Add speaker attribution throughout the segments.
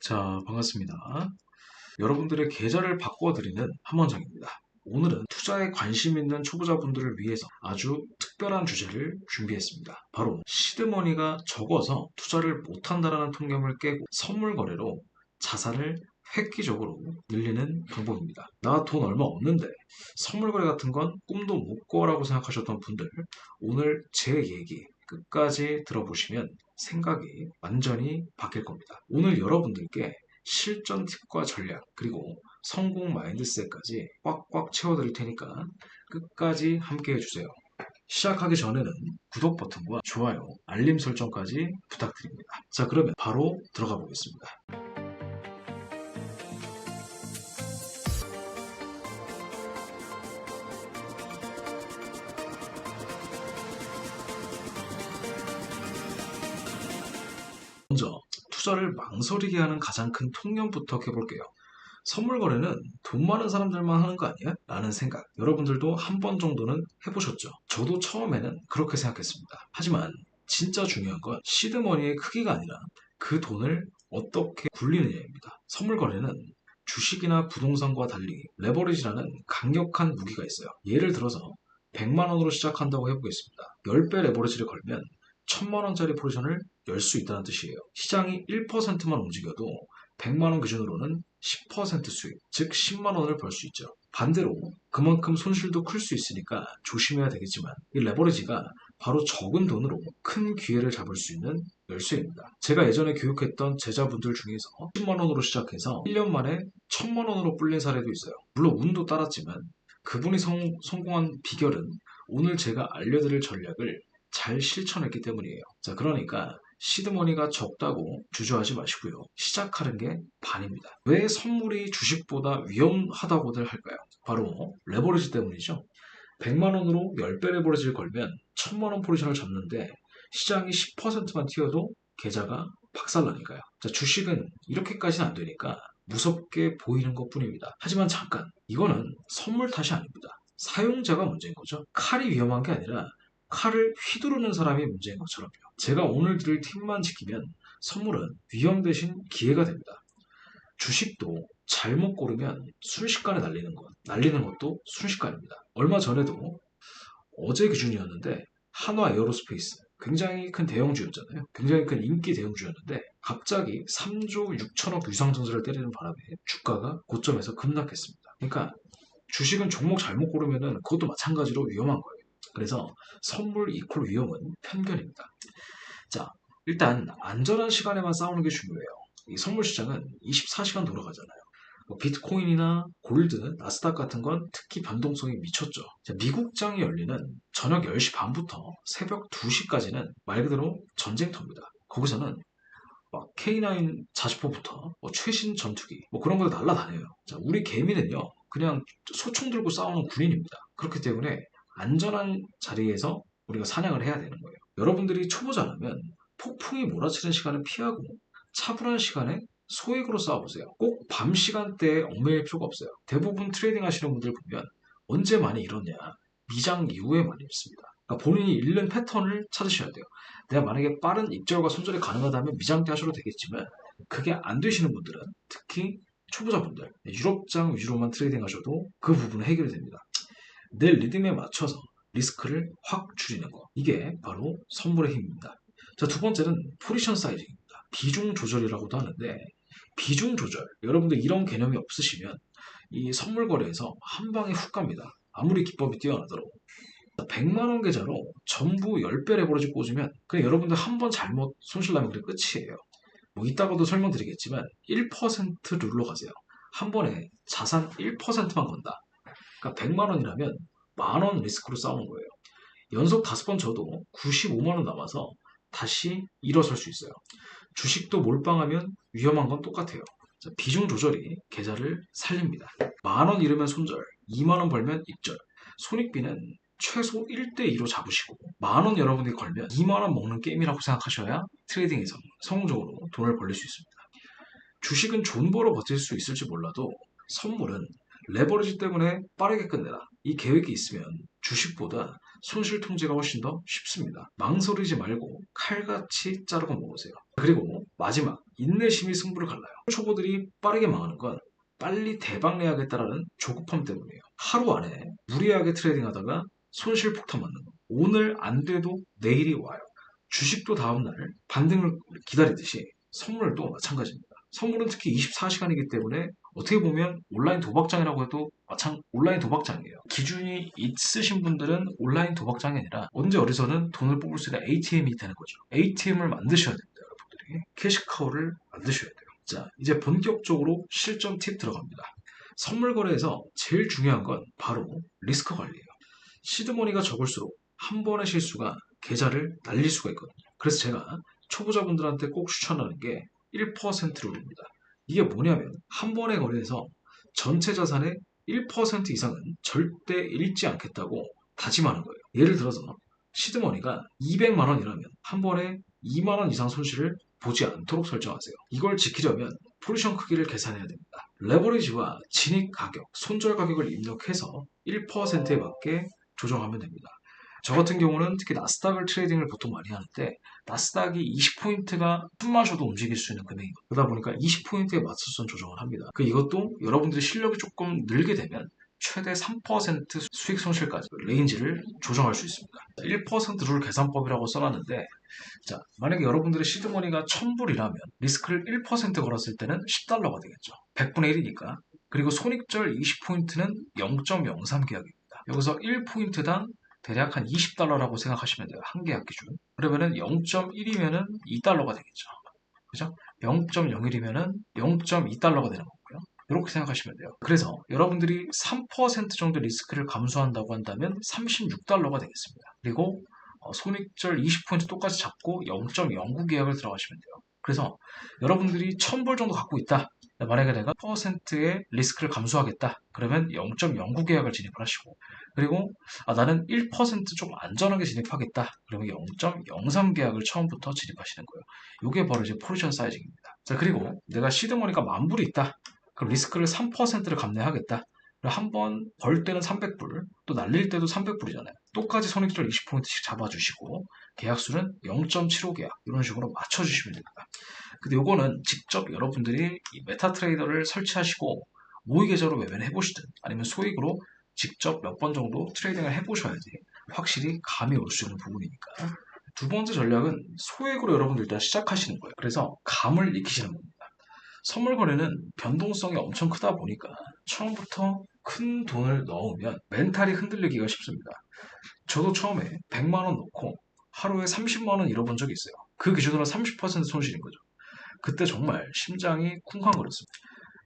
Speaker 1: 자, 반갑습니다. 여러분들의 계좌를 바꿔드리는 함원장입니다. 오늘은 투자에 관심 있는 초보자분들을 위해서 아주 특별한 주제를 준비했습니다. 바로 시드머니가 적어서 투자를 못한다는 통념을 깨고 선물 거래로 자산을 획기적으로 늘리는 방법입니다. 나 돈 얼마 없는데 선물 거래 같은 건 꿈도 못 꿔라고 생각하셨던 분들, 오늘 제 얘기 끝까지 들어보시면 생각이 완전히 바뀔 겁니다. 오늘 여러분들께 실전 팁과 전략, 그리고 성공 마인드셋까지 꽉꽉 채워드릴 테니까 끝까지 함께 해주세요. 시작하기 전에는 구독 버튼과 좋아요, 알림 설정까지 부탁드립니다. 자, 그러면 바로 들어가 보겠습니다. 먼저 투자를 망설이게 하는 가장 큰 통념부터 해볼게요. 선물 거래는 돈 많은 사람들만 하는 거 아니야? 라는 생각. 여러분들도 한 번 정도는 해보셨죠? 저도 처음에는 그렇게 생각했습니다. 하지만 진짜 중요한 건 시드머니의 크기가 아니라 그 돈을 어떻게 굴리느냐입니다. 선물 거래는 주식이나 부동산과 달리 레버리지라는 강력한 무기가 있어요. 예를 들어서 100만 원으로 시작한다고 해보겠습니다. 10배 레버리지를 걸면 1000만 원짜리 포지션을 열 수 있다는 뜻이에요. 시장이 1%만 움직여도 100만 원 기준으로는 10% 수익, 즉 10만 원을 벌 수 있죠. 반대로 그만큼 손실도 클 수 있으니까 조심해야 되겠지만 이 레버리지가 바로 적은 돈으로 큰 기회를 잡을 수 있는 열쇠입니다. 제가 예전에 교육했던 제자분들 중에서 10만 원으로 시작해서 1년 만에 1000만 원으로 불린 사례도 있어요. 물론 운도 따랐지만 그분이 성공한 비결은 오늘 제가 알려드릴 전략을 잘 실천했기 때문이에요. 자, 그러니까 시드머니가 적다고 주저하지 마시고요. 시작하는 게 반입니다. 왜 선물이 주식보다 위험하다고들 할까요? 바로 레버리지 때문이죠. 100만 원으로 10배 레버리지를 걸면 1000만 원 포지션을 잡는데 시장이 10%만 튀어도 계좌가 박살나니까요. 자, 주식은 이렇게까지는 안 되니까 무섭게 보이는 것 뿐입니다. 하지만 잠깐, 이거는 선물 탓이 아닙니다. 사용자가 문제인 거죠. 칼이 위험한 게 아니라 칼을 휘두르는 사람이 문제인 것처럼요. 제가 오늘 드릴 팁만 지키면 선물은 위험 대신 기회가 됩니다. 주식도 잘못 고르면 순식간에 날리는 것도 순식간입니다. 얼마 전에도 어제 기준이었는데 한화 에어로스페이스 굉장히 큰 대형주였잖아요. 굉장히 큰 인기 대형주였는데 갑자기 3조 6천억 유상증자를 때리는 바람에 주가가 고점에서 급락했습니다. 그러니까 주식은 종목 잘못 고르면 그것도 마찬가지로 위험한 거예요. 그래서 선물 이퀄 위험은 편견입니다. 자, 일단 안전한 시간에만 싸우는 게 중요해요. 이 선물 시장은 24시간 돌아가잖아요. 뭐 비트코인이나 골드, 나스닥 같은 건 특히 변동성이 미쳤죠. 자, 미국장이 열리는 저녁 10시 반부터 새벽 2시까지는 말 그대로 전쟁터입니다. 거기서는 막 K9 자주포부터 뭐 최신 전투기 뭐 그런 거 날라다녀요. 자, 우리 개미는요 그냥 소총 들고 싸우는 군인입니다. 그렇기 때문에 안전한 자리에서 우리가 사냥을 해야 되는 거예요. 여러분들이 초보자라면 폭풍이 몰아치는 시간을 피하고 차분한 시간에 소액으로 싸워보세요. 꼭 밤 시간대에 얽매일 필요가 없어요. 대부분 트레이딩 하시는 분들 보면 언제 많이 이러냐, 미장 이후에 많이 있습니다. 그러니까 본인이 잃는 패턴을 찾으셔야 돼요. 내가 만약에 빠른 입절과 손절이 가능하다면 미장대 하셔도 되겠지만 그게 안 되시는 분들은 특히 초보자분들 유럽장 위주로만 트레이딩 하셔도 그 부분은 해결이 됩니다. 내 리듬에 맞춰서 리스크를 확 줄이는 거, 이게 바로 선물의 힘입니다. 자, 두 번째는 포지션 사이징입니다. 비중 조절이라고도 하는데 비중 조절, 여러분들 이런 개념이 없으시면 이 선물 거래에서 한 방에 훅 갑니다. 아무리 기법이 뛰어나도록 100만 원 계좌로 전부 10배 레버리지 꽂으면 그냥 여러분들 한 번 잘못 손실나면 그게 끝이에요. 뭐 이따가도 설명드리겠지만 1% 룰로 가세요. 한 번에 자산 1%만 건다. 그러니까 100만 원이라면 만 원 리스크로 싸우는 거예요. 연속 5번 쳐도 95만 원 남아서 다시 일어설 수 있어요. 주식도 몰빵하면 위험한 건 똑같아요. 자, 비중 조절이 계좌를 살립니다. 만 원 잃으면 손절, 2만 원 벌면 입절. 손익비는 최소 1대2로 잡으시고 만 원 여러분이 걸면 2만 원 먹는 게임이라고 생각하셔야 트레이딩에서 성공적으로 돈을 벌릴 수 있습니다. 주식은 존버로 버틸 수 있을지 몰라도 선물은 레버리지 때문에 빠르게 끝내라. 이 계획이 있으면 주식보다 손실 통제가 훨씬 더 쉽습니다. 망설이지 말고 칼같이 자르고 먹으세요. 그리고 마지막, 인내심이 승부를 갈라요. 초보들이 빠르게 망하는 건 빨리 대박 내야겠다라는 조급함 때문이에요. 하루 안에 무리하게 트레이딩 하다가 손실 폭탄 맞는 거. 오늘 안 돼도 내일이 와요. 주식도 다음날 반등을 기다리듯이 선물도 마찬가지입니다. 선물은 특히 24시간이기 때문에 어떻게 보면 온라인 도박장이라고 해도 온라인 도박장이에요. 기준이 있으신 분들은 온라인 도박장이 아니라 언제 어디서는 돈을 뽑을 수 있는 ATM이 되는 거죠. ATM을 만드셔야 됩니다, 여러분들이. 캐시카우를 만드셔야 돼요. 자, 이제 본격적으로 실전 팁 들어갑니다. 선물 거래에서 제일 중요한 건 바로 리스크 관리예요. 시드머니가 적을수록 한 번의 실수가 계좌를 날릴 수가 있거든요. 그래서 제가 초보자분들한테 꼭 추천하는 게 1% 룰입니다. 이게 뭐냐면 한 번의 거래에서 전체 자산의 1% 이상은 절대 잃지 않겠다고 다짐하는 거예요. 예를 들어서 시드머니가 200만 원이라면 한 번에 2만 원 이상 손실을 보지 않도록 설정하세요. 이걸 지키려면 포지션 크기를 계산해야 됩니다. 레버리지와 진입 가격, 손절 가격을 입력해서 1%에 맞게 조정하면 됩니다. 저 같은 경우는 특히 나스닥을 트레이딩을 보통 많이 하는데 나스닥이 20포인트가 숨 마셔도 움직일 수 있는 금액이거든요. 그러다 보니까 20포인트에 맞춰서 조정을 합니다. 이것도 여러분들이 실력이 조금 늘게 되면 최대 3% 수익 손실까지 레인지를 조정할 수 있습니다. 1%룰 계산법이라고 써놨는데 자, 만약에 여러분들의 시드머니가 1000불이라면 리스크를 1% 걸었을 때는 10달러가 되겠죠. 100분의 1이니까. 그리고 손익절 20포인트는 0.03 계약입니다. 여기서 1포인트당 대략 한 20달러라고 생각하시면 돼요. 한 계약 기준. 그러면은 0.1이면은 2달러가 되겠죠. 그죠? 0.01이면은 0.2달러가 되는 거고요. 이렇게 생각하시면 돼요. 그래서 여러분들이 3% 정도 리스크를 감수한다고 한다면 36달러가 되겠습니다. 그리고 손익절 20포인트 똑같이 잡고 0.09 계약을 들어가시면 돼요. 그래서 여러분들이 1000불 정도 갖고 있다. 만약에 내가 1%의 리스크를 감수하겠다. 그러면 0.09 계약을 진입을 하시고 그리고 나는 1% 좀 안전하게 진입하겠다. 그러면 0.03 계약을 처음부터 진입하시는 거예요. 이게 바로 이제 포지션 사이징입니다. 자, 그리고 내가 시드머니가 10,000불이 있다. 그럼 리스크를 3%를 감내하겠다. 한 번 벌 때는 300불, 또 날릴 때도 300불이잖아요. 똑같이 손익절 20포인트씩 잡아주시고 계약수는 0.75 계약 이런 식으로 맞춰주시면 됩니다. 근데 요거는 직접 여러분들이 이 메타트레이더를 설치하시고 모의 계좌로 매매를 해보시든 아니면 소액으로 직접 몇 번 정도 트레이딩을 해보셔야지 확실히 감이 올 수 있는 부분이니까. 두 번째 전략은 소액으로 여러분들 일단 시작하시는 거예요. 그래서 감을 익히시는 겁니다. 선물 거래는 변동성이 엄청 크다 보니까 처음부터 큰 돈을 넣으면 멘탈이 흔들리기가 쉽습니다. 저도 처음에 100만 원 넣고 하루에 30만 원 잃어본 적이 있어요. 그 기준으로 30% 손실인 거죠. 그때 정말 심장이 쿵쾅거렸습니다.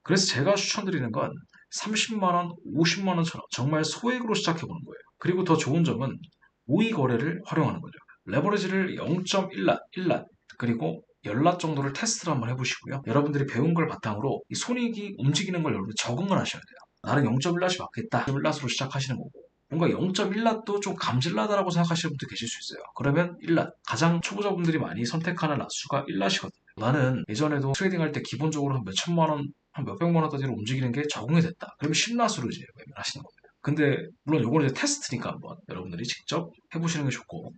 Speaker 1: 그래서 제가 추천드리는 건 30만 원, 50만 원처럼 정말 소액으로 시작해보는 거예요. 그리고 더 좋은 점은 모의 거래를 활용하는 거죠. 레버리지를 0.1랏, 1랏, 그리고 10랏 정도를 테스트를 한번 해보시고요. 여러분들이 배운 걸 바탕으로 이 손익이 움직이는 걸 여러분들 적응을 하셔야 돼요. 나는 0.1랏이 맞겠다. 1랏으로 시작하시는 거고. 뭔가 0.1랏도 좀 감질나다라고 생각하시는 분도 계실 수 있어요. 그러면 1랏. 가장 초보자분들이 많이 선택하는 랏수가 1랏이거든요. 나는 예전에도 트레이딩 할 때 기본적으로 한 몇천만 원, 한 몇백만 원까지로 움직이는 게 적응이 됐다. 그러면 10랏으로 이제 매매하시는 겁니다. 근데 물론 요거는 이제 테스트니까 한번 여러분들이 직접 해보시는 게 좋고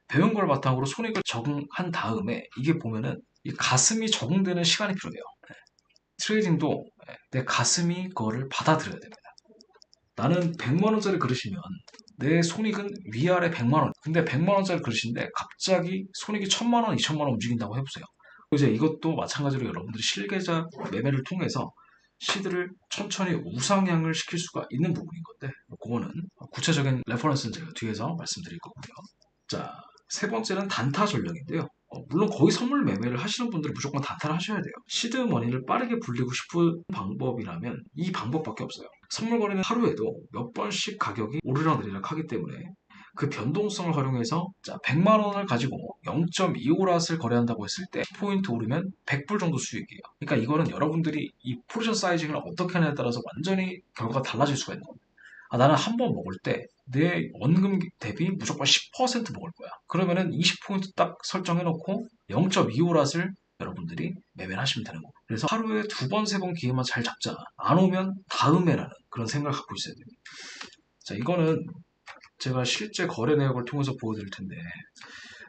Speaker 1: 배운 걸 바탕으로 손익을 적응한 다음에 이게 보면은 이 가슴이 적응되는 시간이 필요해요. 트레이딩도 내 가슴이 그거를 받아들여야 됩니다. 나는 100만 원짜리 그릇이면 내 손익은 위아래 100만 원. 근데 100만 원짜리 그릇인데 갑자기 손익이 1000만 원, 2000만 원 움직인다고 해보세요. 이제 이것도 마찬가지로 여러분들이 실계좌 매매를 통해서 시드를 천천히 우상향을 시킬 수가 있는 부분인 건데 그거는 구체적인 레퍼런스는 제가 뒤에서 말씀드릴 거고요. 자, 세 번째는 단타 전략인데요. 물론 거의 선물 매매를 하시는 분들은 무조건 단타를 하셔야 돼요. 시드 머니를 빠르게 불리고 싶은 방법이라면 이 방법밖에 없어요. 선물 거래는 하루에도 몇 번씩 가격이 오르락 내리락 하기 때문에 그 변동성을 활용해서 100만 원을 가지고 0.25랏을 거래한다고 했을 때 10포인트 오르면 100불 정도 수익이에요. 그러니까 이거는 여러분들이 이 포지션 사이징을 어떻게 하냐에 따라서 완전히 결과가 달라질 수가 있는 겁니다. 나는 한 번 먹을 때 내 원금 대비 무조건 10% 먹을 거야. 그러면은 20포인트 딱 설정해놓고 0.25랏을 여러분들이 매매를 하시면 되는 거고. 그래서 하루에 두 번, 세 번 기회만 잘 잡자. 안 오면 다음에라는 그런 생각을 갖고 있어야 됩니다. 자, 이거는 제가 실제 거래 내역을 통해서 보여드릴 텐데,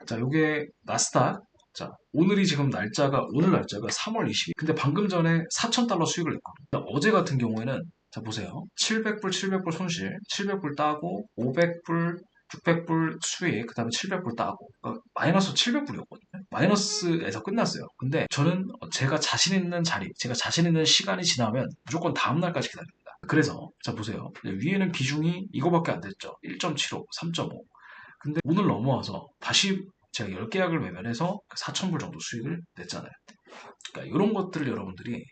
Speaker 1: 자, 요게 나스닥. 자, 오늘 날짜가 3월 20일. 근데 방금 전에 4,000달러 수익을 냈거든요. 어제 같은 경우에는, 자, 보세요. 700불 손실, 700불 따고, 500불, 600불 수익, 그 다음에 700불 따고. 그러니까 마이너스 700불이었거든요. 마이너스에서 끝났어요. 근데 저는 제가 자신 있는 제가 자신 있는 시간이 지나면 무조건 다음날까지 기다립니다. 그래서, 자, 보세요. 위에는 비중이 이거밖에 안 됐죠. 1.75, 3.5. 근데 오늘 넘어와서 다시 제가 10계약을 매매해서 4,000불 정도 수익을 냈잖아요. 그러니까 이런 것들을 여러분들이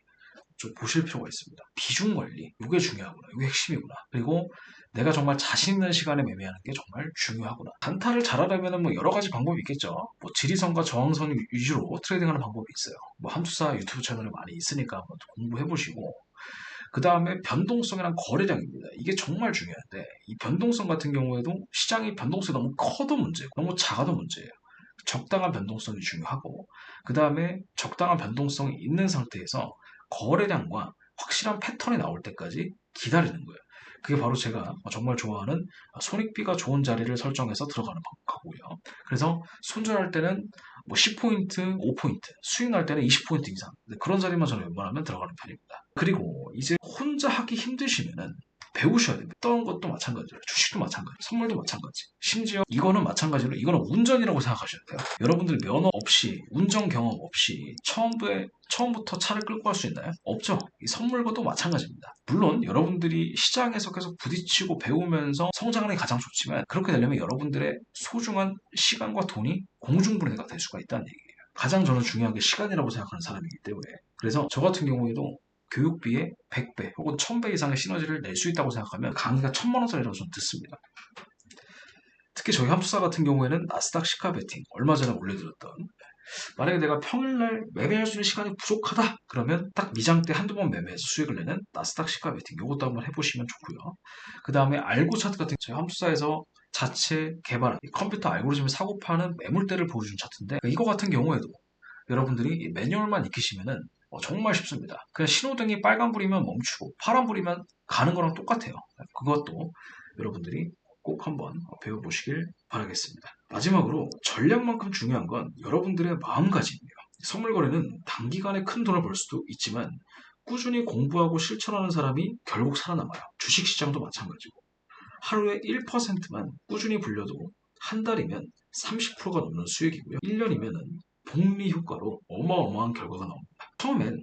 Speaker 1: 좀 보실 필요가 있습니다. 비중 관리, 이게 중요하구나. 이게 핵심이구나. 그리고 내가 정말 자신 있는 시간에 매매하는 게 정말 중요하구나. 단타를 잘하려면 뭐 여러 가지 방법이 있겠죠. 뭐 지리선과 저항선 위주로 트레이딩하는 방법이 있어요. 뭐 함수사 유튜브 채널에 많이 있으니까 한번 공부해 보시고, 그 다음에 변동성이랑 거래량입니다. 이게 정말 중요한데, 이 변동성 같은 경우에도 시장이 변동성이 너무 커도 문제고 너무 작아도 문제예요. 적당한 변동성이 중요하고, 그 다음에 적당한 변동성이 있는 상태에서 거래량과 확실한 패턴이 나올 때까지 기다리는 거예요. 그게 바로 제가 정말 좋아하는 손익비가 좋은 자리를 설정해서 들어가는 거고요. 그래서 손절할 때는 뭐 10포인트, 5포인트, 수익 날 때는 20포인트 이상. 그런 자리만 저는 웬만하면 들어가는 편입니다. 그리고 이제 혼자 하기 힘드시면은 배우셔야 됩니다. 어떤 것도 마찬가지로, 주식도 마찬가지, 선물도 마찬가지. 심지어 이거는 마찬가지로 이거는 운전이라고 생각하셔야 돼요. 여러분들 면허 없이, 운전 경험 없이 처음부터 차를 끌고 갈 수 있나요? 없죠. 이 선물과도 마찬가지입니다. 물론 여러분들이 시장에서 계속 부딪히고 배우면서 성장하는 게 가장 좋지만, 그렇게 되려면 여러분들의 소중한 시간과 돈이 공중분해가 될 수가 있다는 얘기예요. 가장 저는 중요한 게 시간이라고 생각하는 사람이기 때문에. 그래서 저 같은 경우에도 교육비의 100배 혹은 1000배 이상의 시너지를 낼 수 있다고 생각하면 강의가 1000만 원짜리라고 저는 듣습니다. 특히 저희 함수사 같은 경우에는 나스닥 시가 베팅 얼마 전에 올려드렸던, 만약에 내가 평일날 매매할 수 있는 시간이 부족하다 그러면 딱 미장 때 한두 번 매매해서 수익을 내는 나스닥 시가 베팅, 이것도 한번 해보시면 좋고요. 그 다음에 알고 차트 같은 저희 함수사에서 자체 개발한 컴퓨터 알고리즘을 사고 파는 매물대를 보여준 차트인데, 이거 같은 경우에도 여러분들이 이 매뉴얼만 익히시면은 정말 쉽습니다. 그냥 신호등이 빨간불이면 멈추고 파란불이면 가는 거랑 똑같아요. 그것도 여러분들이 꼭 한번 배워보시길 바라겠습니다. 마지막으로 전략만큼 중요한 건 여러분들의 마음가짐이에요. 선물 거래는 단기간에 큰 돈을 벌 수도 있지만 꾸준히 공부하고 실천하는 사람이 결국 살아남아요. 주식시장도 마찬가지고, 하루에 1%만 꾸준히 불려도 한 달이면 30%가 넘는 수익이고요. 1년이면은 복리 효과로 어마어마한 결과가 나옵니다. 처음엔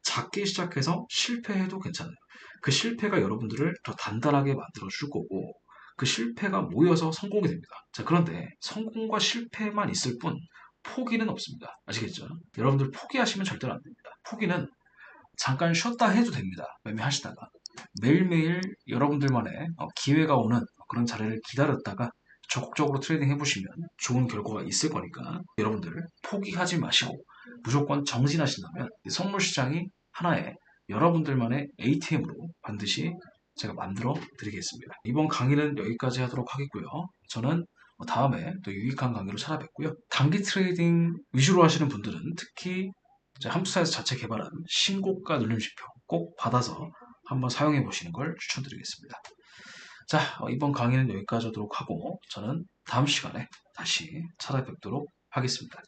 Speaker 1: 작게 시작해서 실패해도 괜찮아요. 그 실패가 여러분들을 더 단단하게 만들어 줄 거고, 그 실패가 모여서 성공이 됩니다. 자, 그런데 성공과 실패만 있을 뿐 포기는 없습니다. 아시겠죠? 여러분들 포기하시면 절대로 안 됩니다. 포기는 잠깐 쉬었다 해도 됩니다. 매매하시다가 매일매일 여러분들만의 기회가 오는 그런 자리를 기다렸다가 적극적으로 트레이딩 해보시면 좋은 결과가 있을 거니까, 여러분들 포기하지 마시고 무조건 정진하신다면 선물 시장이 하나의 여러분들만의 ATM으로 반드시 제가 만들어 드리겠습니다. 이번 강의는 여기까지 하도록 하겠고요. 저는 다음에 또 유익한 강의로 찾아뵙고요. 단기 트레이딩 위주로 하시는 분들은 특히 함수사에서 자체 개발한 신고가 눌림지표 꼭 받아서 한번 사용해 보시는 걸 추천드리겠습니다. 자, 이번 강의는 여기까지 하도록 하고 저는 다음 시간에 다시 찾아뵙도록 하겠습니다.